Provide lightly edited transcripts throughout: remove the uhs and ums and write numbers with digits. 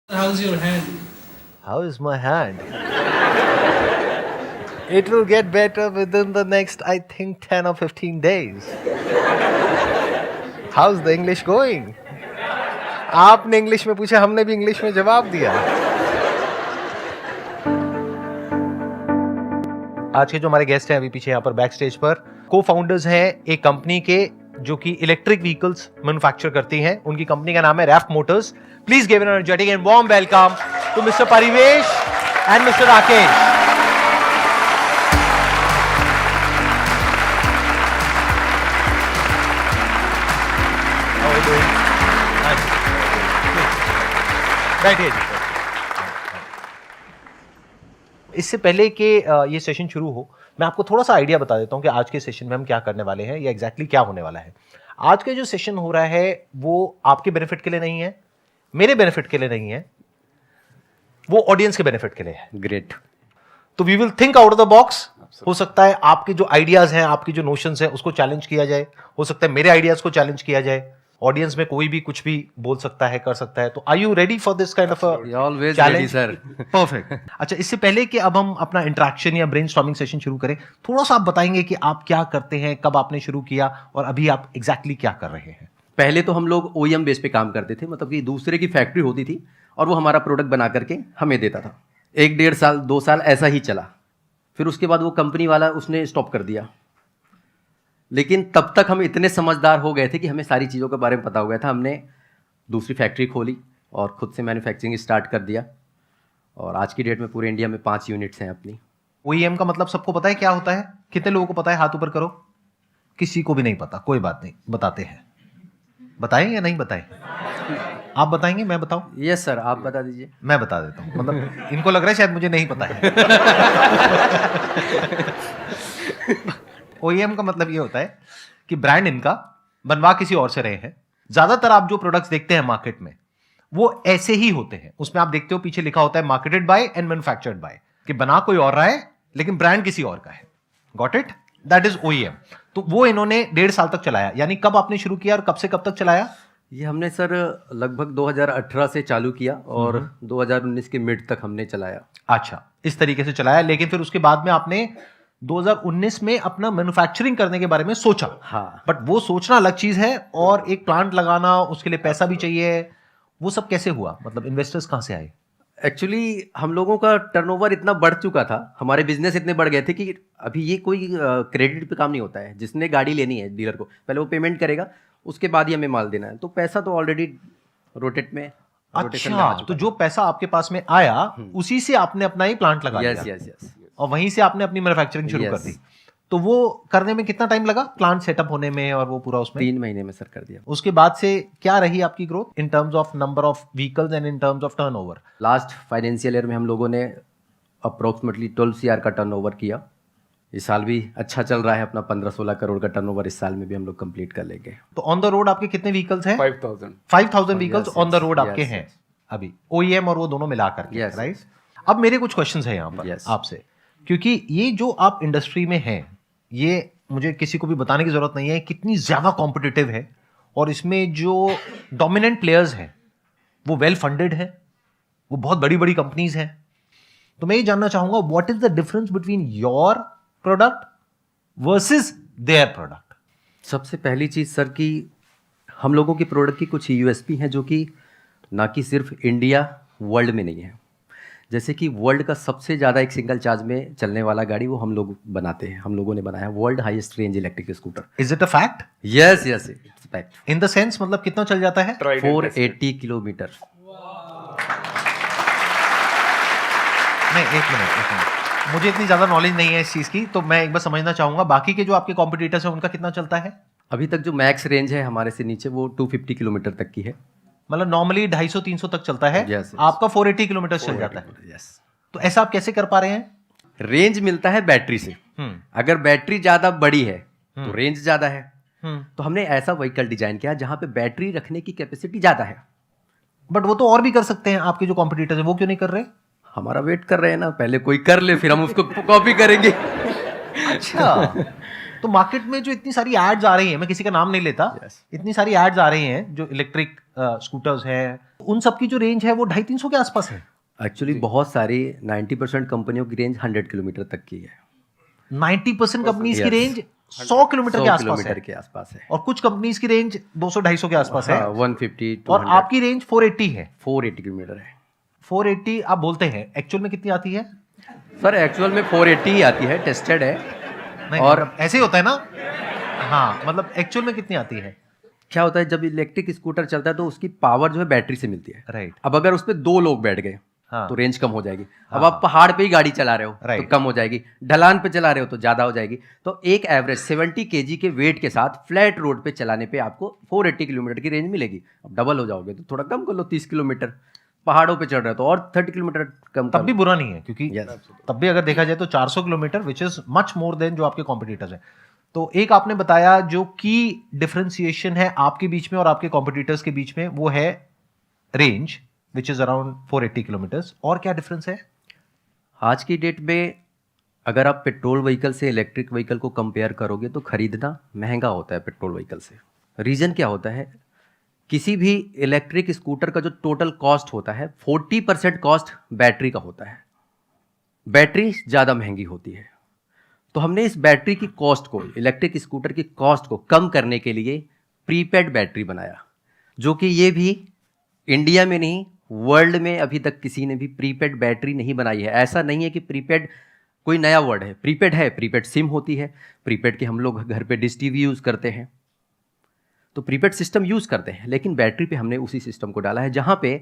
How's your hand? How is my hand? It will get better within the next, I think, 10 or 15 days. How's the English going? आपने English में पूछा, हमने भी English में जवाब दिया. आज के जो हमारे गेस्ट हैं अभी पीछे यहाँ पर बैक स्टेज पर को फाउंडर्स हैं एक कंपनी के जो कि इलेक्ट्रिक व्हीकल्स मैन्युफैक्चर करती हैं. उनकी कंपनी का नाम है रैफ motors. Please give an energetic and warm welcome to mister Parivesh and mister Rakesh. बैठिए जी. इससे पहले कि ये सेशन शुरू हो, मैं आपको थोड़ा सा आइडिया बता देता हूं कि आज के सेशन में हम क्या करने वाले हैं या एग्जैक्टली क्या होने वाला है. आज के जो सेशन हो रहा है वो आपके बेनिफिट के लिए नहीं है, मेरे बेनिफिट के लिए नहीं है, वो ऑडियंस के बेनिफिट के लिए है. ग्रेट. तो we will think out of the box. हो सकता है आपके जो आइडियाज हैं, आपकी जो नोशंस हैं, उसको चैलेंज किया जाए. हो सकता है मेरे आइडियाज को चैलेंज किया जाए. ऑडियंस में कोई भी कुछ भी बोल सकता है, कर सकता है. तो are you ready for this kind of always ready sir. Perfect. अच्छा, इससे पहले कि अब हम अपना इंटरेक्शन या ब्रेनस्टॉर्मिंग सेशन शुरू करें, थोड़ा सा आप बताएंगे कि आप क्या करते हैं, कब आपने शुरू किया और अभी आप एग्जैक्टली क्या कर रहे हैं. पहले तो हम लोग OEM बेस पे काम करते थे, मतलब कि दूसरे की फैक्ट्री होती थी और वो हमारा प्रोडक्ट बना करके हमें देता था. 1-1.5 साल 2 साल ऐसा ही चला. फिर उसके बाद वो कंपनी वाला उसने स्टॉप कर दिया. लेकिन तब तक हम इतने समझदार हो गए थे कि हमें सारी चीज़ों के बारे में पता हो गया था. हमने दूसरी फैक्ट्री खोली और खुद से मैन्युफैक्चरिंग स्टार्ट कर दिया. और आज की डेट में पूरे इंडिया में 5 यूनिट्स हैं अपनी. OEM का मतलब सबको पता है क्या होता है? कितने लोगों को पता है? हाथ ऊपर करो. किसी को भी नहीं पता. कोई बात नहीं, बताते हैं. बताएं या नहीं बताएं? आप बताएंगे, मैं बताऊं? यस सर, आप बता दीजिए. मैं बता देता हूं. मतलब इनको लग रहा है शायद मुझे नहीं पता है. OEM का मतलब ये होता है कि ब्रांड इनका बनवा किसी और से रहे हैं. ज्यादातर आप जो प्रोडक्ट्स देखते हैं मार्केट में वो ऐसे ही होते हैं. उसमें आप देखते हो पीछे लिखा होता है marketed bye and manufactured by, कि बना कोई और रहा है लेकिन ब्रांड किसी और का है. Got it? That is OEM. तो वो इन्होंने 1.5 साल तक चलाया. यानी कब आपने शुरू किया और कब से कब तक चलाया? ये हमने सर लगभग 2018 से चालू किया और 2019 के मिड तक हमने चलाया. अच्छा, इस तरीके से चलाया. लेकिन फिर उसके बाद में आपने 2019 में अपना मैन्युफैक्चरिंग करने के बारे में सोचा. हाँ. बट वो सोचना अलग चीज है और एक प्लांट लगाना, उसके लिए पैसा भी चाहिए. वो सब कैसे हुआ? मतलब इन्वेस्टर्स कहां से आए? एक्चुअली हम लोगों का टर्नओवर इतना बढ़ चुका था, हमारे बिजनेस इतने बढ़ गए थे कि अभी ये कोई क्रेडिट पे काम नहीं होता है. जिसने गाड़ी लेनी है डीलर को, पहले वो पेमेंट करेगा, उसके बाद ही हमें माल देना है. तो पैसा तो ऑलरेडी रोटेशन में आ अच्छा, चुका तो जो पैसा आपके पास में आया उसी से आपने अपना ही प्लांट लगा है. यस दिया यस यस. और वहीं से आपने अपनी मैन्युफैक्चरिंग शुरू कर Yes. दी. तो वो करने में कितना टाइम लगा, प्लांट सेटअप होने में और वो पूरा उसमें? 3 महीने में सर कर दिया. उसके बाद से क्या रही आपकी growth in terms of number of vehicles and in terms of turnover? Last financial year में हम लोगों ने अप्रोक्सीमेटली 12 CR का टर्नओवर किया. इस साल भी अच्छा चल रहा है अपना. 15-16 करोड़ का टर्नओवर इस साल में भी हम लोग कंप्लीट कर लेंगे. तो ऑन द रोड आपके कितने व्हीकल्स हैं? 5,000 vehicles yes, on the yes, road yes, आपके yes. हैं अभी, OEM और वो दोनों मिलाकर के, Yes, राइट? अब मेरे कुछ क्वेश्चंस हैं यहाँ पर Yes. आपसे, क्योंकि ये जो आप इंडस्ट्री में हैं, ये मुझे किसी को भी बताने की जरूरत नहीं है कितनी ज्यादा कॉम्पिटिटिव है. और इसमें जो डोमिनेंट प्लेयर्स हैं वो वेल फंडेड हैं, वो बहुत बड़ी बड़ी कंपनीज हैं. तो मैं ये जानना चाहूंगा, what is the difference between your product versus their product? सबसे पहली चीज़ सर कि हम लोगों की प्रोडक्ट की कुछ USP हैं जो कि ना कि सिर्फ इंडिया, वर्ल्ड में नहीं है. जैसे कि वर्ल्ड का सबसे ज़्यादा एक सिंगल चार्ज में चलने वाला गाड़ी वो हम लोग बनाते हैं. हम लोगों ने बनाया world highest range electric scooter. Is it a fact? Yes yes, it's fact. In the sense, मतलब कितना चल जाता है? 480 किलोमीटर. नहीं, एक मिनट. मुझे इतनी ज्यादा नॉलेज नहीं है इस चीज की, तो मैं एक बार समझना चाहूंगा बाकी के जो आपके कॉम्पिटिटर्स हैं उनका कितना चलता है? अभी तक जो मैक्स रेंज है हमारे से नीचे वो 250 किलोमीटर तक की है. मतलब नॉर्मली 250-300 तक चलता है. Yes, yes. आपका 480 किलोमीटर चल जाता है. यस. तो ऐसा आप कैसे कर पा रहे हैं? रेंज मिलता है बैटरी से. अगर बैटरी ज्यादा बड़ी है तो रेंज ज्यादा है. तो हमने ऐसा व्हीकल डिजाइन किया जहां पे बैटरी रखने की कैपेसिटी ज्यादा है. बट वो तो और भी कर सकते हैं आपके जो कॉम्पिटिटर्स हैं, वो क्यों नहीं कर रहे? हमारा वेट कर रहे हैं ना, पहले कोई कर ले फिर हम उसको कॉपी करेंगे. अच्छा. तो मार्केट में जो इतनी सारी एड्स आ रही हैं, मैं किसी का नाम नहीं लेता, Yes. इतनी सारी एड्स आ रही हैं जो इलेक्ट्रिक स्कूटर्स हैं, उन सब की जो रेंज है वो 250-300 के आसपास है। एक्चुअली बहुत सारी 90% कंपनियों की रेंज 100 किलोमीटर तक की है। 90% कंपनीज की Yes. रेंज 100 किलोमीटर 100 के आसपास किलोमीटर है, के आसपास है। और कुछ कंपनीज की रेंज 200-250 के आसपास है, हाँ, 150 और 200 आपकी रेंज 480 है। 480 किलोमीटर है 480 आप बोलते हैं, एक्चुअल में कितनी आती है? सर। एक्चुअल में 480 ही आती है, टेस्टेड है। नहीं और मतलब ऐसे ही होता है ना। हाँ मतलब एक्चुअल में कितनी आती है? क्या होता है, जब इलेक्ट्रिक स्कूटर चलता है तो उसकी पावर जो है बैटरी से मिलती है। राइट। अब अगर उस पर 2 लोग बैठ गए हाँ। तो रेंज कम हो जाएगी। अब हाँ। आप पहाड़ पे ही गाड़ी चला रहे हो तो Right. कम हो जाएगी, ढलान पे चला रहे हो तो ज़्यादा हो जाएगी। तो एक एवरेज 70 kg के वेट के साथ फ्लैट रोड पे चलाने पे आपको 480 किलोमीटर की रेंज मिलेगी। अब डबल हो जाओगे तो थोड़ा कम कर लो, 30 किलोमीटर। पहाड़ों पे चढ़ रहे हो तो और 30 किलोमीटर कम तब कर भी लो। बुरा नहीं है, क्योंकि Yes. तब भी अगर देखा जाए तो 400 kilometre which is much more than जो आपके कॉम्पिटिटर्स हैं। तो एक आपने बताया जो की डिफरेंशिएशन है आपके बीच में और आपके कॉम्पिटिटर्स के बीच में, वो है range which is around 480 kilometres. और क्या डिफरेंस है? आज की डेट में अगर आप पेट्रोल व्हीकल से इलेक्ट्रिक व्हीकल को कंपेयर करोगे तो खरीदना महंगा होता है पेट्रोल व्हीकल से। रीज़न क्या होता है, किसी भी इलेक्ट्रिक स्कूटर का जो टोटल कॉस्ट होता है 40% कॉस्ट बैटरी का होता है। बैटरी ज़्यादा महंगी होती है। तो हमने इस बैटरी की कॉस्ट को, इलेक्ट्रिक स्कूटर की कॉस्ट को कम करने के लिए प्रीपेड बैटरी बनाया, जो कि ये भी इंडिया में नहीं, वर्ल्ड में अभी तक किसी ने भी प्रीपेड बैटरी नहीं बनाई है। ऐसा नहीं है कि प्रीपेड कोई नया वर्ड है, प्रीपेड सिम होती है। प्रीपेड के हम लोग घर पे डिश टीवी यूज़ करते हैं, तो प्रीपेड सिस्टम यूज़ करते हैं, लेकिन बैटरी पे हमने उसी सिस्टम को डाला है जहाँ पे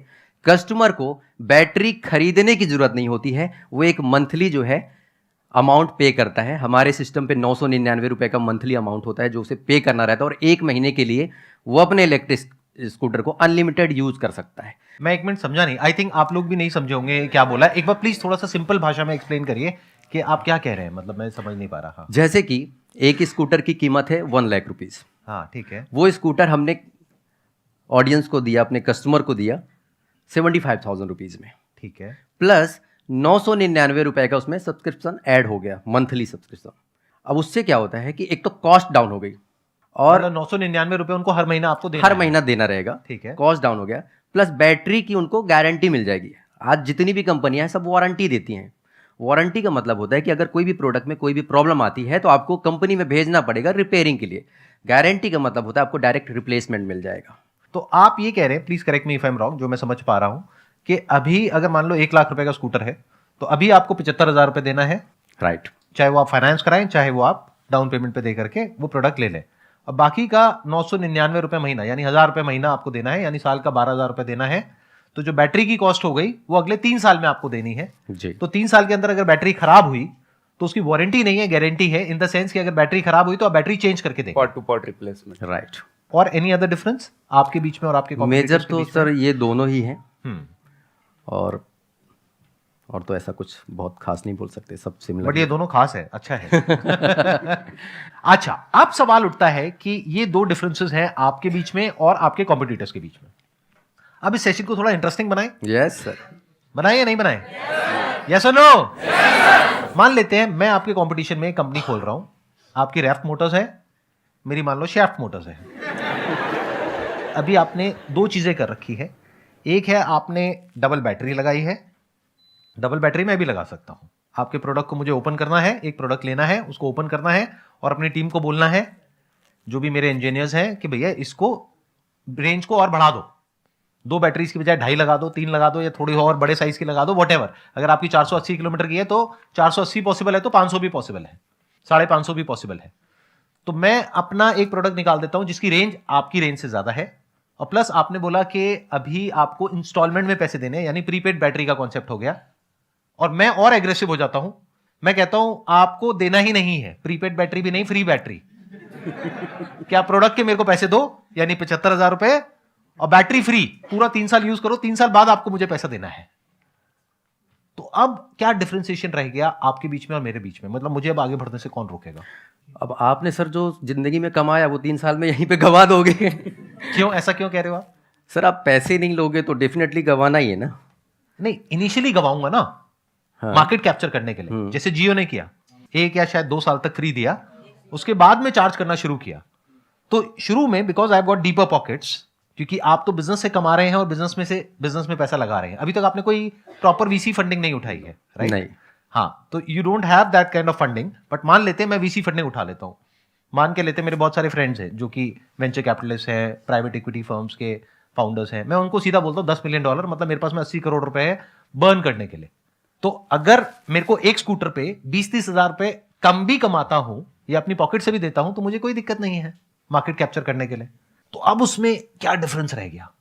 कस्टमर को बैटरी खरीदने की ज़रूरत नहीं होती है। वो एक मंथली जो है अमाउंट पे करता है। हमारे सिस्टम पे 999 रुपये का मंथली अमाउंट होता है जो उसे पे करना रहता है, और 1 महीने के लिए वो अपने इलेक्ट्रिक स्कूटर को अनलिमिटेड यूज़ कर सकता है। मैं 1 मिनट समझा नहीं, आई थिंक आप लोग भी नहीं समझे होंगे क्या बोला। एक बार प्लीज थोड़ा सा सिंपल भाषा में एक्सप्लेन करिए कि आप क्या कह रहे हैं, मतलब मैं समझ नहीं पा रहा। हाँ जैसे कि एक स्कूटर की कीमत है 1 लाख रुपीज़। हाँ ठीक है। वो स्कूटर हमने ऑडियंस को दिया, अपने कस्टमर को दिया 75,000 रुपीज़ में, ठीक है। प्लस 999 रुपये का उसमें सब्सक्रिप्शन ऐड हो गया, मंथली सब्सक्रिप्शन। अब उससे क्या होता है कि एक तो कॉस्ट डाउन हो गई, और 999 रुपए उनको हर महीना आपको देना हर है। महीना देना रहेगा, ठीक है। कॉस्ट डाउन हो गया, प्लस बैटरी की उनको गारंटी मिल जाएगी। आज जितनी भी कंपनियां हैं सब वारंटी देती हैं। वारंटी का मतलब होता है कि अगर कोई भी प्रोडक्ट में कोई भी प्रॉब्लम आती है तो आपको कंपनी में भेजना पड़ेगा रिपेयरिंग के लिए। गारंटी का मतलब होता है आपको डायरेक्ट रिप्लेसमेंट मिल जाएगा। तो आप ये कह रहे हैं, please correct me if I am wrong, जो मैं समझ पा रहा हूं कि अभी अगर मान लो 1 लाख रुपए का स्कूटर है तो अभी आपको 75,000 रुपए देना है, राइट। चाहे वो आप फाइनेंस कराएं चाहे वो आप डाउन पेमेंट पे दे करके वो प्रोडक्ट ले लें। अब बाकी का 999 रुपए महीना यानी 1,000 रुपए महीना आपको देना है, यानी साल का 12,000 रुपए देना है। तो जो बैटरी की कॉस्ट हो गई वो अगले 3 साल में आपको देनी है जी। तो 3 साल के अंदर अगर बैटरी खराब हुई तो उसकी वारंटी नहीं है, गारंटी है, इन द सेंस कि अगर बैटरी खराब हुई तो आप बैटरी चेंज करके देंगे। Part two part replacement. Right. और एनी अदर डिफरेंस आपके बीच में और आपके मेजर competitors के तो बीच में? सर ये दोनों ही हैं, हम्म। और तो ऐसा कुछ बहुत खास नहीं बोल सकते, सब सिमिलर। बट ये दोनों खास है, अच्छा है। अच्छा, अब सवाल उठता है कि ये 2 डिफरेंसेस हैं आपके बीच में और आपके कॉम्पिटिटर्स के बीच में। अब इस सेशन को थोड़ा इंटरेस्टिंग बनाएं। Yes sir. बनाएं या नहीं बनाएं? यस और नो? मान लेते हैं मैं आपके कंपटीशन में एक कंपनी खोल रहा हूं, आपकी रैफ्ट मोटर्स है, मेरी मान लो शैफ्ट मोटर्स है। अभी आपने 2 चीजें कर रखी है, एक है आपने डबल बैटरी लगाई है, डबल बैटरी मैं भी लगा सकता हूं। आपके प्रोडक्ट को मुझे ओपन करना है, एक प्रोडक्ट लेना है, उसको ओपन करना है और अपनी टीम को बोलना है, जो भी मेरे इंजीनियर्स हैं, कि भैया इसको रेंज को और बढ़ा दो, 2 बैटरीज की बजाय 2.5 लगा दो, 3 लगा दो, या थोड़ी और बड़े साइज की लगा दो, वॉटेवर। अगर आपकी 480 किलोमीटर की है तो 480 पॉसिबल है तो 500 भी पॉसिबल है, 550 भी पॉसिबल है। तो मैं अपना एक प्रोडक्ट निकाल देता हूं जिसकी रेंज आपकी रेंज से ज्यादा है, और प्लस आपने बोला कि अभी आपको इंस्टॉलमेंट में पैसे देने हैं, यानी प्रीपेड बैटरी का कॉन्सेप्ट हो गया। और मैं और एग्रेसिव हो जाता हूं, मैं कहता हूं आपको देना ही नहीं है, प्रीपेड बैटरी भी नहीं, फ्री बैटरी। क्या प्रोडक्ट के मेरे को पैसे दो, यानी 75,000 रुपए और बैटरी फ्री, पूरा 3 साल यूज करो, 3 साल बाद आपको मुझे पैसा देना है। तो अब क्या डिफरेंशिएशन रह गया आपके बीच में और मेरे बीच में? मतलब मुझे अब आगे बढ़ने से कौन रोकेगा? अब आपने सर जो जिंदगी में कमाया वो 3 साल में यहीं पे गवा दोगे। क्यों, ऐसा क्यों कह रहे हो आप? सर आप पैसे नहीं लोगे तो डेफिनेटली गवाना ही है ना। नहीं, इनिशियली गवाऊंगा ना, हाँ। मार्केट कैप्चर करने के लिए, जैसे जियो ने किया, 1 या शायद 2 साल तक फ्री दिया, उसके बाद में चार्ज करना शुरू किया। तो शुरू में because I got deeper pockets, क्योंकि आप तो बिजनेस से कमा रहे हैं और बिजनेस में पैसा लगा रहे हैं। अभी तक आपने कोई प्रॉपर वीसी फंडिंग नहीं उठाई है, राइट? नहीं। हाँ, तो you don't have that kind of funding. But मान लेते हैं मैं वीसी फंडिंग उठा लेता हूँ, मान के लेते हैं मेरे बहुत सारे फ्रेंड्स हैं जो कि वेंचर कैपिटलिस्ट हैं, प्राइवेट इक्विटी फर्म्स के फाउंडर्स हैं, मैं उनको सीधा बोलता हूँ $10 मिलियन, मतलब मेरे पास में 80 करोड़ रुपए है बर्न करने के लिए। तो अगर मेरे को एक स्कूटर पे 20-30 हजार रुपए कम भी कमाता हूं या अपनी पॉकेट से भी देता हूं तो मुझे कोई दिक्कत नहीं है मार्केट कैप्चर करने के लिए। तो अब उसमें क्या डिफरेंस रह गया?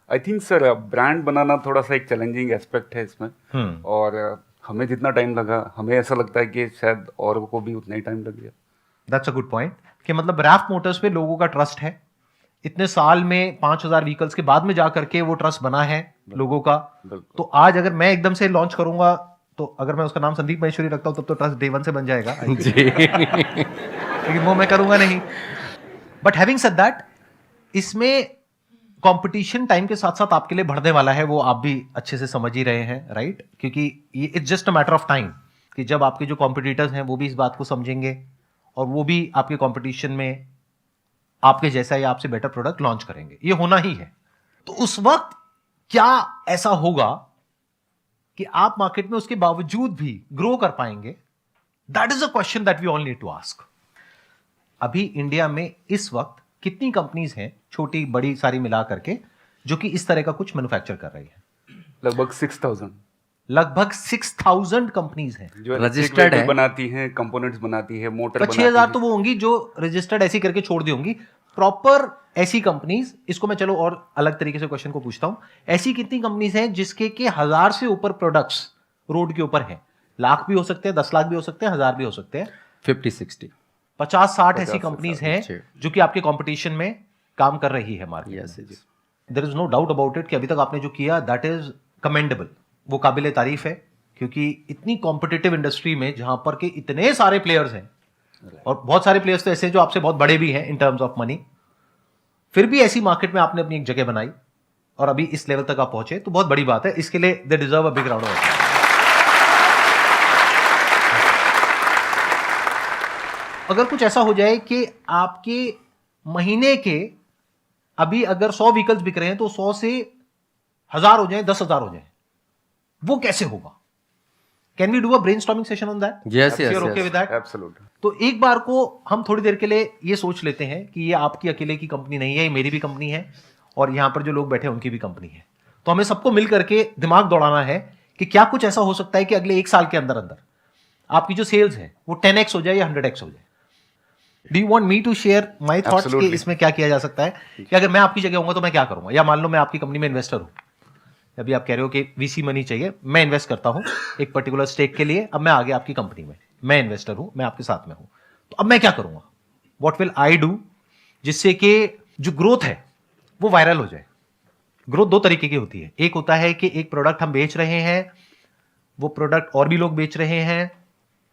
आई थिंक सर ब्रांड बनाना थोड़ा सा एक चैलेंजिंग एस्पेक्ट है इसमें। और हमें जितना टाइम लगा, हमें ऐसा लगता है कि शायद औरों को भी उतना ही टाइम लग गया। दैट्स अ गुड पॉइंट कि मतलब रैफ्ट मोटर्स पे लोगों का ट्रस्ट है, इतने साल में 5000 व्हीकल्स के बाद में जाकर के वो ट्रस्ट बना है लोगों का। तो आज अगर मैं एकदम से लॉन्च करूंगा तो अगर मैं उसका नाम संदीप महेश्वरी रखता हूं तब तो ट्रस्ट डे 1 से बन जाएगा जी। लेकिन वो मैं करूंगा नहीं। बट हैविंग सेड दैट, इसमें कंपटीशन टाइम के साथ साथ आपके लिए बढ़ने वाला है, वो आप भी अच्छे से समझ ही रहे हैं, राइट? क्योंकि ये it's just a matter of time कि जब आपके जो कॉम्पिटिटर्स हैं वो भी इस बात को समझेंगे और वो भी आपके कंपटीशन में आपके जैसा या आपसे बेटर प्रोडक्ट लॉन्च करेंगे। ये होना ही है। तो उस वक्त क्या ऐसा होगा कि आप मार्केट में उसके बावजूद भी ग्रो कर पाएंगे? That is a question that we all need to ask. अभी इंडिया में इस वक्त कितनी कंपनीज हैं, छोटी बड़ी सारी मिला करके, जो कि इस तरह का कुछ मैन्युफैक्चर कर रही है? लगभग 6000। लगभग 6000 कंपनीज हैं जो रजिस्टर्ड है, बनाती हैं, कंपोनेंट्स बनाती है, मोटर 6000 तो वो होंगी जो रजिस्टर्ड ऐसी करके छोड़ दी होंगी। प्रॉपर ऐसी कंपनीज, इसको मैं चलो और अलग तरीके से क्वेश्चन को पूछता हूं, ऐसी कितनी कंपनीज हैं जिसके के 1000 से ऊपर प्रोडक्ट्स रोड के ऊपर हैं? लाख भी हो सकते हैं, 10 लाख भी हो सकते हैं, 1000 भी हो सकते हैं। 50-60 50-60 ऐसी कंपनीज हैं जो कि आपके कंपटीशन में काम कर रही है मार्केट में। There is no doubt about it कि अभी तक आपने जो किया दैट इज कमेंडेबल, वो काबिले तारीफ है। क्योंकि इतनी कॉम्पिटिटिव इंडस्ट्री में जहां पर के इतने सारे प्लेयर्स हैं और बहुत सारे प्लेयर्स तो ऐसे जो आपसे बहुत बड़े भी हैं इन टर्म्स ऑफ मनी, फिर भी ऐसी मार्केट में आपने अपनी एक जगह बनाई और अभी इस लेवल तक आप पहुंचे, तो बहुत बड़ी बात है। इसके लिए they deserve a big round of applause. अगर कुछ ऐसा हो जाए कि आपके महीने के अभी अगर 100 व्हीकल्स बिक रहे हैं तो 100 से 1000 हो जाए, 10,000 हो जाए, वो कैसे होगा? Can we do a brainstorming session on that? Yes okay with that? Absolutely. तो एक बार को हम थोड़ी देर के लिए ये सोच लेते हैं कि ये आपकी अकेले की कंपनी नहीं है, ये मेरी भी कंपनी है और यहां पर जो लोग बैठे हैं उनकी भी कंपनी है। तो हमें सबको मिल करके दिमाग दौड़ाना है कि क्या कुछ ऐसा हो सकता है कि अगले 1 साल के अंदर अंदर आपकी जो सेल्स है वो 10x हो जाए या 100x हो जाए। Do you want me to share my thoughts कि इसमें क्या किया जा सकता है? कि अगर मैं आपकी जगह होऊंगा तो मैं क्या करूंगा? या मान लो मैं आपकी कंपनी में इन्वेस्टर हूं, अभी आप कह रहे हो कि वीसी मनी चाहिए, मैं इन्वेस्ट करता हूं एक पर्टिकुलर स्टेक के लिए, अब मैं आ गया आपकी कंपनी में, मैं इन्वेस्टर हूं, मैं आपके साथ में हूं, तो अब मैं क्या करूंगा? व्हाट विल आई डू जिससे कि जो ग्रोथ है वो वायरल हो जाए? ग्रोथ 2 तरीके की होती है। एक होता है कि एक प्रोडक्ट हम बेच रहे हैं, वो प्रोडक्ट और भी लोग बेच रहे हैं,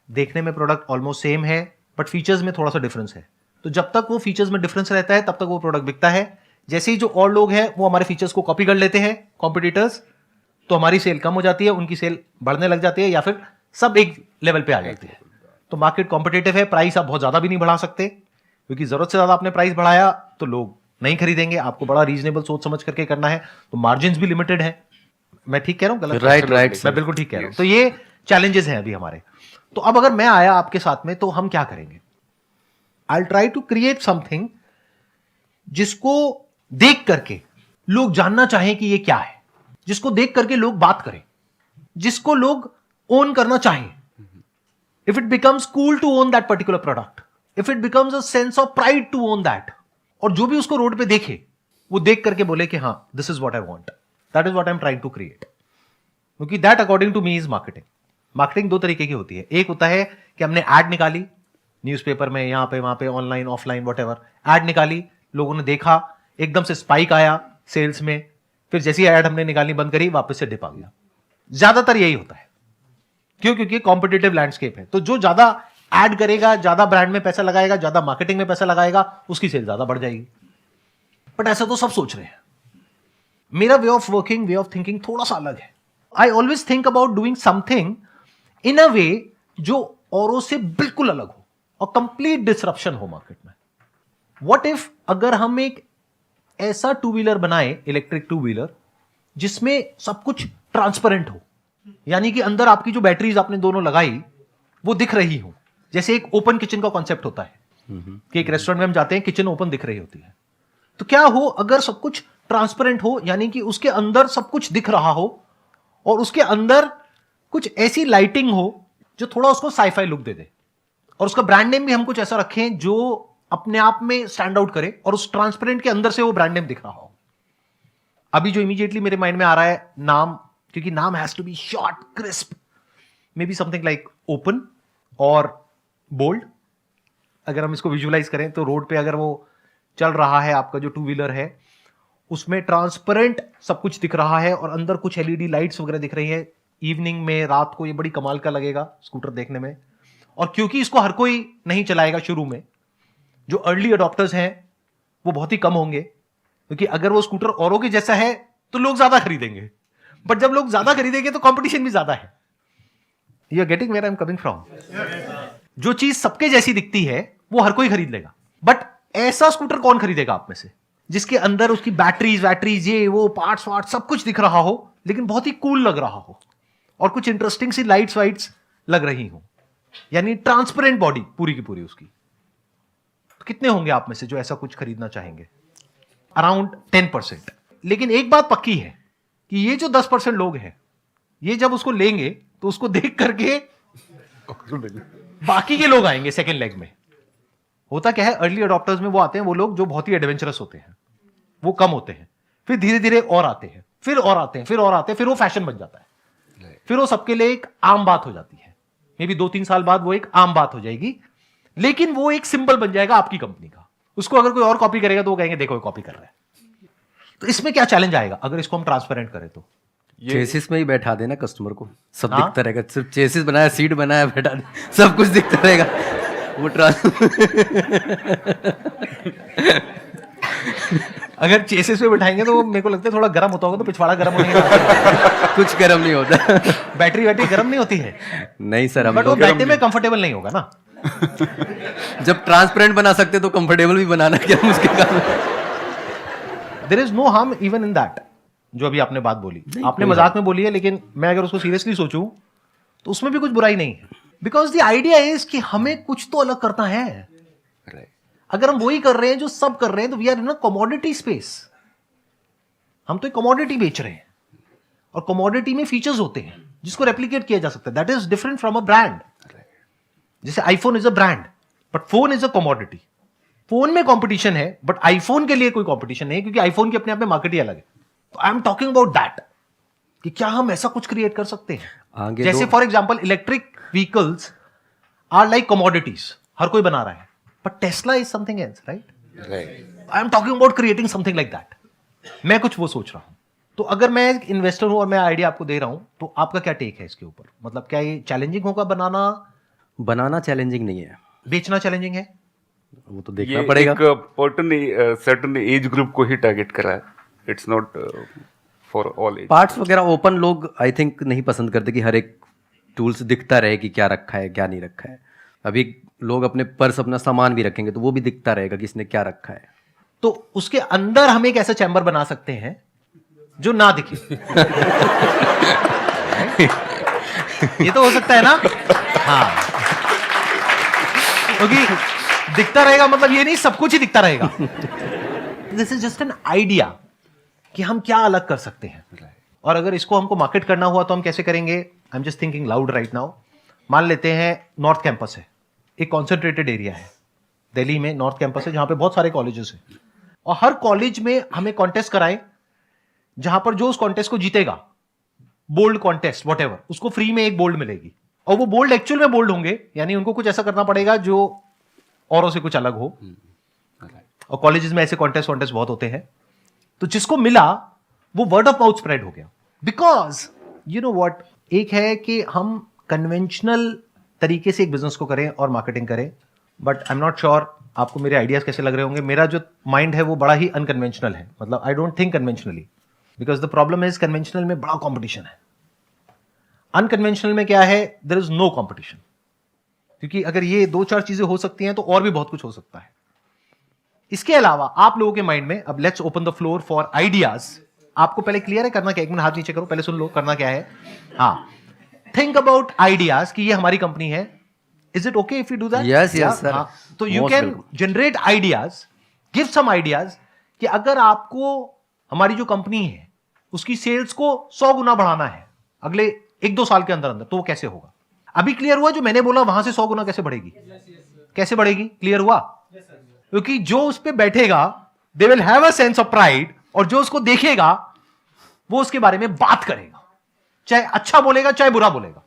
देखने में प्रोडक्ट ऑलमोस्ट सेम है बट फीचर्स में थोड़ा सा डिफरेंस है। तो जब तक वो फीचर्स में डिफरेंस रहता है तब तक वो प्रोडक्ट बिकता है। जैसे ही जो और लोग हैं वो हमारे फीचर्स को कॉपी कर लेते हैं, कॉम्पिटिटर्स, तो हमारी सेल कम हो जाती है, उनकी सेल बढ़ने लग जाती है या फिर सब एक लेवल पे आ जाती है। तो मार्केट कॉम्पिटिटिव है, प्राइस आप बहुत ज्यादा भी नहीं बढ़ा सकते क्योंकि जरूरत से ज्यादा आपने प्राइस बढ़ाया तो लोग नहीं खरीदेंगे। आपको बड़ा रीजनेबल सोच समझ करके करना है, तो मार्जिन भी लिमिटेड है। मैं ठीक कह रहा हूं गलत? राइट, मैं बिल्कुल ठीक कह रहा हूं। तो ये चैलेंजेस हैं अभी हमारे। तो अब अगर मैं आया आपके साथ में तो हम क्या करेंगे? I try to create something जिसको देख करके लोग जानना चाहें कि ये क्या है, जिसको देख करके लोग बात करें, जिसको लोग ओन करना चाहें। If it becomes cool to own that particular product, if it becomes a sense of pride to own that, और जो भी उसको रोड पे देखे वो देख करके बोले कि हाँ this is what I want, that is what I am trying to create. क्योंकि that according to me is marketing. Marketing 2 तरीके की होती है। एक होता है कि हमने एड निकाली न्यूज़पेपर में, यहां पे वहां पे, ऑनलाइन ऑफलाइन व्हाटएवर, एड निकाली, लोगों ने देखा, एकदम से स्पाइक आया सेल्स में, फिर जैसी एड हमने निकालनी बंद करी वापस से डिप आ गया। ज्यादातर यही होता है। क्यों? क्योंकि कॉम्पिटिटिव लैंडस्केप है। तो जो ज्यादा एड करेगा, ज्यादा ब्रांड में पैसा लगाएगा, ज्यादा मार्केटिंग में पैसा लगाएगा, उसकी सेल ज्यादा बढ़ जाएगी। बट ऐसा तो सब सोच रहे हैं। मेरा way of working, way of thinking थोड़ा सा अलग है। I always think about doing something in a way जो औरों से बिल्कुल अलग हो और कंप्लीट डिसरप्शन हो मार्केट में। व्हाट इफ अगर हम एक ऐसा टू व्हीलर बनाए, इलेक्ट्रिक टू व्हीलर, जिसमें सब कुछ ट्रांसपेरेंट हो, यानी कि अंदर आपकी जो बैटरीज आपने दोनों लगाई वो दिख रही हो। जैसे एक ओपन किचन का कॉन्सेप्ट होता है कि एक रेस्टोरेंट में हम जाते हैं, किचन ओपन दिख रही होती है। तो क्या हो अगर सब कुछ ट्रांसपेरेंट हो, यानी कि उसके अंदर सब कुछ दिख रहा हो और उसके अंदर कुछ ऐसी लाइटिंग हो जो थोड़ा उसको साईफाई लुक दे दे, और उसका ब्रांड नेम भी हम कुछ ऐसा रखें जो अपने आप में स्टैंड आउट करे और उस ट्रांसपेरेंट के अंदर से वो ब्रांड नेम दिख रहा हो। अभी जो इमीडिएटली मेरे माइंड में आ रहा है नाम, क्योंकि नाम has to be short, crisp, may be something like open और बोल्ड। अगर हम इसको विजुअलाइज करें तो रोड पे अगर वो चल रहा है, आपका जो टू व्हीलर है उसमें ट्रांसपेरेंट सब कुछ दिख रहा है और अंदर कुछ एलईडी लाइट्स वगैरह दिख रही है, इवनिंग में, रात को, ये बड़ी कमाल का लगेगा स्कूटर देखने में। और क्योंकि इसको हर कोई नहीं चलाएगा शुरू में, जो अर्ली अडॉप्टर्स हैं वो बहुत ही कम होंगे, क्योंकि अगर वो स्कूटर औरों के जैसा है तो लोग ज्यादा खरीदेंगे, बट जब लोग ज्यादा खरीदेंगे तो कंपटीशन भी ज्यादा है। You are getting where I am coming from? जो चीज सबके जैसी दिखती है वो हर कोई खरीद लेगा, बट ऐसा स्कूटर कौन खरीदेगा आप में से जिसके अंदर उसकी बैटरीज ये वो पार्ट्स वार्ट्स सब कुछ दिख रहा हो, लेकिन बहुत ही कूल लग रहा हो और कुछ इंटरेस्टिंग सी लाइट्स वाइट्स लग रही हो, यानी ट्रांसपेरेंट बॉडी पूरी की पूरी उसकी। तो कितने होंगे आप में से जो ऐसा कुछ खरीदना चाहेंगे? अराउंड 10%। लेकिन एक बात पक्की है कि ये जो 10% लोग हैं, ये जब उसको लेंगे तो उसको देख करके बाकी के लोग आएंगे सेकेंड लेग में। होता क्या है, अर्ली अडॉप्टर्स में वो आते हैं वो लोग जो बहुत ही एडवेंचरस होते हैं, वो कम होते हैं, फिर धीरे धीरे और आते हैं, फिर और आते हैं, फिर और आते हैं, फिर वो फैशन बन जाता है, फिर वो सबके लिए एक आम बात हो जाती है। मे बी 2-3 साल बाद वो एक आम बात हो जाएगी, लेकिन वो एक सिंबल बन जाएगा आपकी कंपनी का। उसको अगर कोई और कॉपी करेगा तो वो कहेंगे देखो ये कॉपी कर रहा है। तो इसमें क्या चैलेंज आएगा अगर इसको हम ट्रांसपेरेंट करें तो? चेसिस में ही बैठा देना कस्टमर को, सब हाँ? दिखता रहेगा, सिर्फ चेसिस बनाया, सीट बनाया, बैठा दे, सब कुछ दिखता रहेगा। वो अगर चेसिस पे बैठाएंगे तो मेरे को लगता है थोड़ा गर्म होता होगा, तो पिछवाड़ा गर्म होने के कुछ गर्म नहीं होता। बैटरी गर्म नहीं होती है, नहीं सर, बट वो बैठने में कंफर्टेबल नहीं होगा ना। जब ट्रांसपेरेंट बना सकते तो कंफर्टेबल भी बनाना क्या मुश्किल काम है? There is no harm even in that. जो अभी आपने बात बोली, आपने मजाक में बोली है, लेकिन मैं अगर उसको सीरियसली सोचूं तो उसमें भी कुछ बुराई नहीं है, बिकॉज द आइडिया इज कि हमें कुछ तो अलग करना है। अगर हम वही कर रहे हैं जो सब कर रहे हैं तो we are in a commodity space. हम तो एक कमोडिटी बेच रहे हैं और कमोडिटी में फीचर्स होते हैं जिसको रेप्लिकेट किया जा सकता है। That is different from a brand. जैसे iPhone is a brand but phone is a commodity. Phone में कंपटीशन है बट आईफोन के लिए कोई कंपटीशन नहीं, क्योंकि आईफोन की अपने आप में मार्केट ही अलग है। तो आई एम टॉकिंग अबाउट दैट कि क्या हम ऐसा कुछ क्रिएट कर सकते हैं। जैसे for example electric vehicles are like commodities, हर कोई बना रहा है, but Tesla is something else, right? I am talking about creating something like that. मैं कुछ वो सोच रहा हूं। तो अगर मैं एक इन्वेस्टर हूं और मैं आइडिया आपको दे रहा हूं, तो आपका क्या टेक है इसके ऊपर? मतलब क्या ये चैलेंजिंग होगा बनाना चैलेंजिंग नहीं है, बेचना चैलेंजिंग है? वो तो देखना पड़ेगा। एक सर्टेन एज ग्रुप को ही टारगेट करा है, it's not for all age. Parts वगैरह ओपन लोग आई थिंक नहीं पसंद करते कि हर एक टूल्स दिखता रहे कि क्या रखा है क्या नहीं रखा है। अभी लोग अपने पर्स, अपना सामान भी रखेंगे तो वो भी दिखता रहेगा कि इसने क्या रखा है। तो उसके अंदर हम एक ऐसा चैम्बर बना सकते हैं जो ना दिखे। ये तो हो सकता है ना? हाँ, क्योंकि दिखता रहेगा मतलब ये नहीं सब कुछ ही दिखता रहेगा। This is just an idea कि हम क्या अलग कर सकते हैं। और अगर इसको हमको मार्केट करना हुआ तो हम कैसे करेंगे? I am just thinking loud right now. मान लेते हैं नॉर्थ कैंपस है, एक कॉन्सेंट्रेटेड एरिया है दिल्ली में, नॉर्थ कैंपस है जहां पे बहुत सारे कॉलेजेस हैं, और हर कॉलेज में हमें कॉन्टेस्ट कराएं जहां पर जो उस कॉन्टेस्ट को जीतेगा, बोल्ड कॉन्टेस्ट वॉटेवर, उसको फ्री में एक बोल्ड मिलेगी। और वो बोल्ड एक्चुअल में बोल्ड होंगे, यानी उनको कुछ ऐसा करना पड़ेगा जो औरों से कुछ अलग हो। और कॉलेजेस में ऐसे कॉन्टेस्ट बहुत होते हैं। तो जिसको मिला वो वर्ड ऑफ माउथ स्प्रेड हो गया। बिकॉज यू नो व्हाट, एक है कि हम कन्वेंशनल तरीके से एक बिजनेस को करें और मार्केटिंग करें, but I am not sure आपको मेरे आइडियाज कैसे लग रहे होंगे। मेरा जो माइंड है वो बड़ा ही अनकन्वेंशनल है, मतलब I don't think conventionally, because the problem is conventional में बड़ा कॉम्पिटिशन है। अनकन्वेंशनल में क्या है, देयर इज नो कॉम्पिटिशन, क्योंकि अगर ये 2-4 चीजें हो सकती हैं तो और भी बहुत कुछ हो सकता है। इसके अलावा आप लोगों के माइंड में, अब let's open the floor for ideas. आपको पहले क्लियर है करना क्या? एक मिनट हाथ नीचे करो, पहले सुन लो करना क्या है। हाँ, थिंक अबाउट आइडियाज कि ये हमारी कंपनी है। Is it okay if you do that? Yes, yes, sir. तो you Most can welcome. Generate ideas, give some ideas कि अगर आपको हमारी जो कंपनी है उसकी सेल्स को 100 गुना बढ़ाना है अगले 1-2 साल के अंदर अंदर, तो वो कैसे होगा? अभी क्लियर हुआ जो मैंने बोला वहां से 100 गुना कैसे बढ़ेगी? कैसे बढ़ेगी? क्लियर हुआ? क्योंकि जो उस पे बैठेगा they will have a sense of pride, और जो उसको देखेगा वो उसके बारे में बात करेगा, चाहे अच्छा बोलेगा चाहे बुरा बोलेगा।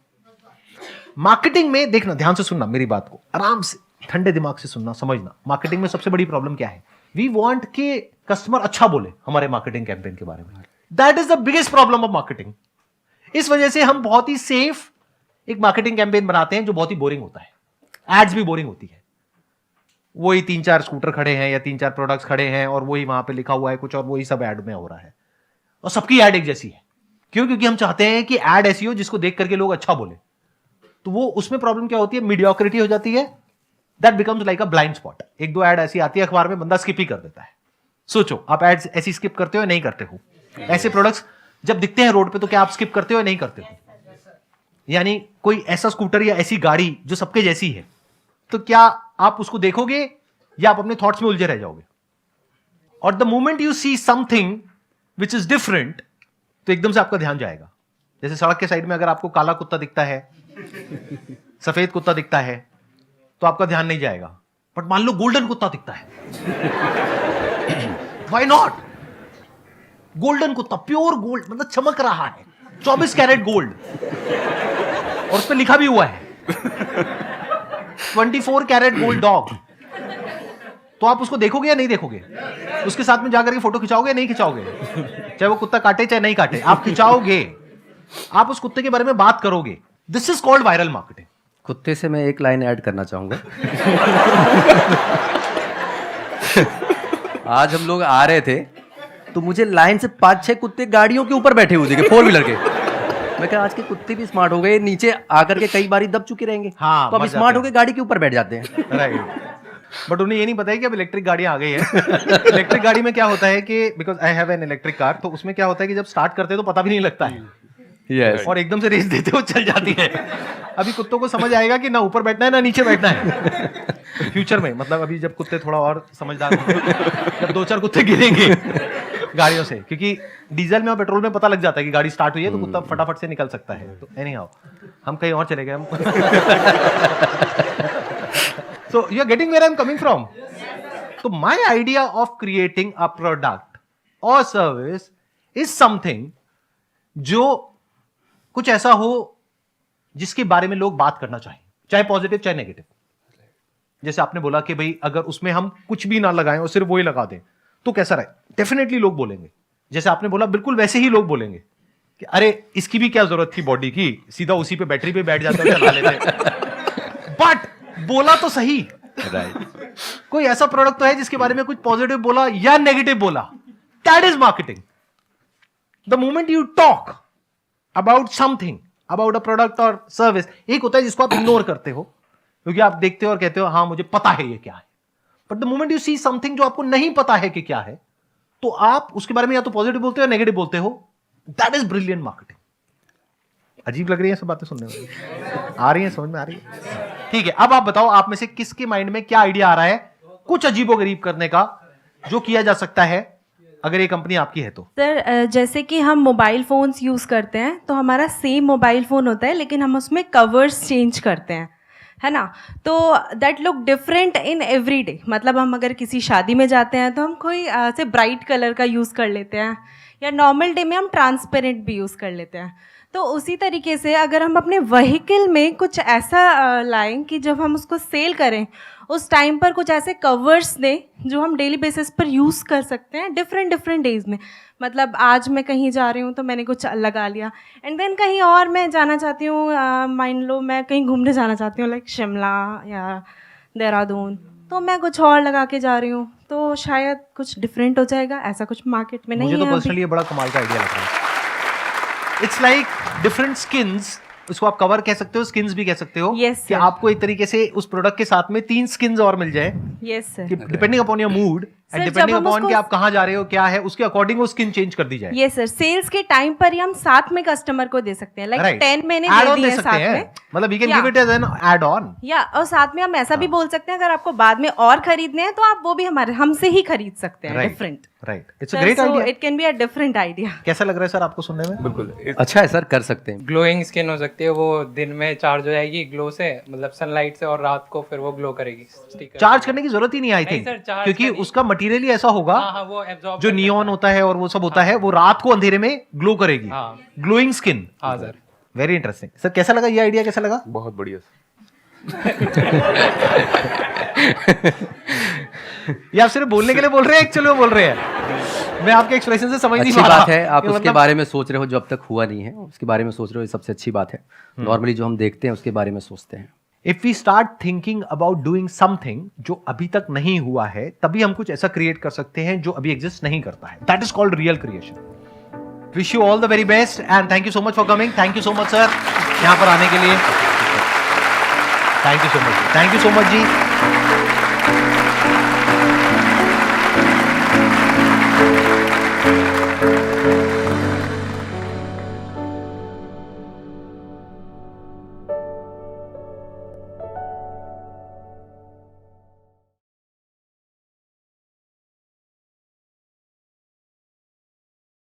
मार्केटिंग में देखना, ध्यान से सुनना मेरी बात को, आराम से ठंडे दिमाग से सुनना, समझना। मार्केटिंग में सबसे बड़ी प्रॉब्लम क्या है? वी वांट कि कस्टमर अच्छा बोले हमारे मार्केटिंग कैंपेन के बारे में। That is the biggest problem of marketing. इस वजह से हम बहुत ही सेफ एक मार्केटिंग कैंपेन बनाते हैं जो बहुत ही बोरिंग होता है। एड्स भी बोरिंग होती है, वही 3-4 स्कूटर खड़े हैं या 3-4 प्रोडक्ट्स खड़े हैं और वही वहां पे लिखा हुआ है कुछ और वही सब ऐड में हो रहा है, और सबकी ऐड एक जैसी है। क्यों? क्योंकि हम चाहते हैं कि ऐड ऐसी हो जिसको देख करके लोग अच्छा बोले। तो वो उसमें प्रॉब्लम क्या होती है? मीडियोक्रिटी हो जाती है। That becomes like a blind spot. 1-2 add ऐसी आती है अखबार में, बंदा स्किप ही कर देता है। सोचो, आप एड्स ऐसी स्किप करते हो या नहीं करते हो? ऐसे प्रोडक्ट्स जब दिखते हैं रोड पे तो क्या आप स्किप करते हो या नहीं करते हो? यानी कोई ऐसा स्कूटर या ऐसी गाड़ी जो सबके जैसी है, तो क्या आप उसको देखोगे या आप अपने थॉट्स में उलझे रह जाओगे? और the moment you see something which is different, तो एकदम से आपका ध्यान जाएगा। जैसे सड़क के साइड में अगर आपको काला कुत्ता दिखता है, सफेद कुत्ता दिखता है, तो आपका ध्यान नहीं जाएगा। बट मान लो गोल्डन कुत्ता दिखता है, व्हाई नॉट? गोल्डन कुत्ता, प्योर गोल्ड, मतलब चमक रहा है, 24 कैरेट गोल्ड, और उस पर लिखा भी हुआ है 24 कैरेट गोल्ड डॉग। तो आप उसको देखोगे या नहीं देखोगे? उसके साथ में जाकर के फोटो खिंचाओगे या नहीं खिंचाओगे? चाहे वो कुत्ता काटे चाहे नहीं काटे, आप खिंचाओगे, आप उस कुत्ते के बारे में बात करोगे। This is called viral marketing. कुत्ते से मैं एक लाइन ऐड करना चाहूंगा। आज हम लोग आ रहे थे तो मुझे लाइन से 5-6 कुत्ते गाड़ियों के ऊपर बैठे हुए दिखे, 4 व्हीलर के। मैं कहा आज के कुत्ते भी स्मार्ट हो गए, नीचे आकर के कई बारी दब चुके रहेंगे। हाँ, तो अब मर स्मार्ट जाते हो गए गाड़ी के ऊपर बैठ जाते हैं। राइट। बट उन्हें ये नहीं पता है कि अब इलेक्ट्रिक गाड़ियां आ गई है। इलेक्ट्रिक गाड़ी में क्या होता है कि because I have an electric car, तो उसमें क्या होता है कि जब स्टार्ट करते हैं तो पता भी नहीं लगता है, यस। और एकदम से रेस देते हो चल जाती है। अभी कुत्तों को समझ आएगा कि ना ऊपर बैठना है ना नीचे बैठना है। फ्यूचर में, मतलब अभी जब कुत्ते थोड़ा और समझदार होंगे, जब 2-4 कुत्ते गिरेंगे गाड़ियों से, क्योंकि डीजल में और पेट्रोल में पता लग जाता है कि गाड़ी स्टार्ट हुई है तो कुत्ता फटाफट से निकल सकता है। तो एनी हाउ, हम कहीं और चले गए हम। So you are getting where I am coming from. So my idea of creating a product or service is something जो कुछ ऐसा हो जिसके बारे में लोग बात करना चाहें, चाहे पॉजिटिव चाहे नेगेटिव। जैसे आपने बोला कि भाई अगर उसमें हम कुछ भी ना लगाएं और सिर्फ वही लगा दें तो कैसा रहे, डेफिनेटली लोग बोलेंगे। जैसे आपने बोला बिल्कुल वैसे ही लोग बोलेंगे कि अरे इसकी भी क्या जरूरत थी बॉडी की, सीधा उसी पे बैटरी पे बैठ जाते चला लेते। बट बोला तो सही, राइट। कोई ऐसा प्रोडक्ट तो है जिसके बारे में कुछ पॉजिटिव बोला या नेगेटिव बोला। That is marketing. The moment you talk about something, about a product और सर्विस, एक होता है जिसको आप इग्नोर करते हो क्योंकि आप देखते हो और कहते हो हाँ मुझे पता है ये क्या है। But the moment you see something जो आपको नहीं पता है कि क्या है, तो आप उसके बारे में या तो पॉजिटिव बोलते हो या नेगेटिव बोलते हो। That is brilliant marketing. अजीब लग रही है सब बातें सुनने में, आ रही है, समझ में आ रही है? ठीक है, अब आप बताओ आप में से किसके माइंड में क्या आइडिया आ रहा है कुछ अजीबोगरीब करने का जो किया जा सकता है अगर ये कंपनी आपकी है तो? सर जैसे कि हम मोबाइल फ़ोन्स यूज़ करते हैं तो हमारा सेम मोबाइल फ़ोन होता है लेकिन हम उसमें कवर्स चेंज करते हैं, है ना? तो that look different in every day. मतलब हम अगर किसी शादी में जाते हैं तो हम कोई ऐसे ब्राइट कलर का यूज़ कर लेते हैं, या नॉर्मल डे में हम ट्रांसपेरेंट भी यूज़ कर लेते हैं। तो उसी तरीके से अगर हम अपने व्हीकल में कुछ ऐसा लाएं कि जब हम उसको सेल करें उस टाइम पर कुछ ऐसे कवर्स दें जो हम डेली बेसिस पर यूज़ कर सकते हैं डिफरेंट डेज में। मतलब आज मैं कहीं जा रही हूँ तो मैंने कुछ लगा लिया, एंड देन कहीं और मैं जाना चाहती हूँ, मान लो मैं कहीं घूमने जाना चाहती हूँ लाइक शिमला या देहरादून, तो मैं कुछ और लगा के जा रही हूँ, तो शायद कुछ डिफरेंट हो जाएगा। ऐसा कुछ मार्केट में नहीं है। मुझे तो पर्सनली ये बड़ा कमाल का आइडिया लग रहा है। इट्स लाइक डिफरेंट स्किन्स इसको आप कवर कह सकते हो, स्किन्स भी कह सकते हो। Yes, कि sir. आपको एक तरीके से उस प्रोडक्ट के साथ में 3 स्किन्स और मिल जाए, yes sir. Depending upon your mood and Sir, depending जब हम अपॉन कि उसको- आप कहाँ जा रहे हो, क्या है, उसके अकॉर्डिंग वो स्किन चेंज कर दी जाए। यस सर, सेल्स के टाइम पर ही हम साथ में कस्टमर को दे सकते हैं, लाइक Right. 10 मैंने Add दे on दिए दे सकते साथ हैं, में। मतलब you can Yeah. Give it as an add on. या और साथ में हम ऐसा भी बोल सकते हैं, अगर आपको बाद में और खरीदने हैं तो आप वो भी हमसे ही खरीद सकते हैं, different. Right, it's a great idea. It can be a different idea. कैसा लग रहा है सर आपको सुनने में? बिल्कुल अच्छा है सर, कर सकते हैं। ग्लोइंग स्किन हो सकती है, वो दिन में चार्ज हो जाएगी ग्लो से, मतलब सनलाइट से, और रात को फिर वो ग्लो करेगी। स्टिकर चार्ज करने की जरूरत ही नहीं, आई नहीं थिंक, sir, charge क्योंकि करनी- उसका मटेरियल ही ऐसा होगा हाँ हाँ, वो एब्जॉर्ब जो नियॉन होता है और वो सब होता है, वो रात को अंधेरे में ग्लो करेगी। हाँ। Glowing skin. हाँ सर। Very interesting sir. कैसा लगा ये आइडिया, कैसा लगा? बहुत बढ़िया सर। ये आप सिर्फ बोलने के लिए बोल रहे हैं, एक्चुअली बोल रहे हैं? मैं आपके एक्सप्रेशन से समझ नहीं अच्छी पा रहा। बात है, आप कि उसके मतलब- बारे में सोच रहे हो जो अब तक हुआ नहीं है, उसके बारे में सोच रहे हो, ये सबसे अच्छी बात है। नॉर्मली जो हम देखते हैं उसके बारे में सोचते हैं। If we start thinking about doing something जो अभी तक नहीं हुआ है, तभी हम कुछ ऐसा क्रिएट कर सकते हैं जो अभी एग्जिस्ट नहीं करता है। That is called real creation. Wish you all the very best and thank you so much for coming. Thank you so much sir यहाँ पर आने के लिए। Thank you so much, thank you so much ji.